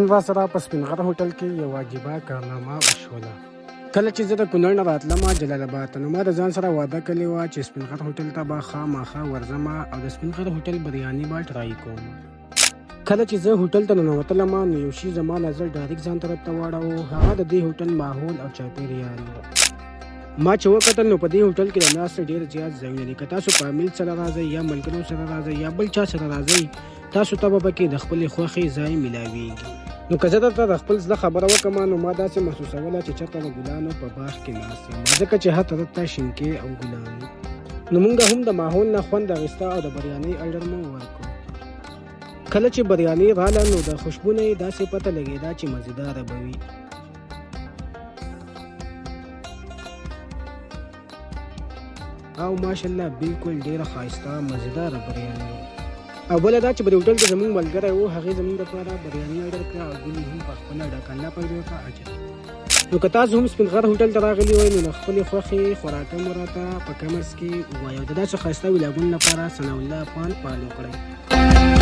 نن را سره په سپین غر هوټل کې یو عجیبه کارنامه وشوله. کله چې زه د کونړ نه راتلم جلال آباد ته، نو ما د ځان سره وعده کړې وه چې سپین غر هوټل ته به خامخا ورځم او د سپین غر هوټل بریاني به ټرای کوم. کله چې زه هوټل ته ننوتلم نو یو شي زما نظر ډایرکټ ځان طرف ته واړاوه، هغه د دې هوټل ماحول او چاپېریال. ما چې وکتل نو په دې هوټل کې د ناستې ډېر زیات ځایونه دي. که تاسو فامیل سره راځئ یا ملګرو سره راځئ یا بل چا سره راځئ، تاسو ته به پکې د خپلې خوښې ځای میلاویږي. نو که زه درته د خپل زړه خبره وکړم نو ما داسې محسوسوله چې چېرته د ګلانو په باغ کې ناست یم، ځکه چې هر طرف ته شینکۍ او ګلان. نو موږ هم د ماحول نه خوند اخیسته او د بریاني اډر مو ورکړ. کله چې بریاني راله نو د خوشبو نه یې داسې پته لګېده چې مزېداره به وي. او ماشاءالله بالکل ډېره ښایسته مزېداره بریاني وه. او بله دا چې په دې هوټل کې زموږ ملګری و، هغې زموږ دپاره بریاني اډر کړه او ګلې هم په خپله ډکه. الله پاک دې ورته اجر. نو که تاسو هم سپین غر هوټل ته راغلي وئ نو د خپلې خوښې خوراکه مو راته په کمنټس کې ووایئ او د داسې ښایسته ولاګونو لپاره ثناءالله افغان فالو کړئ.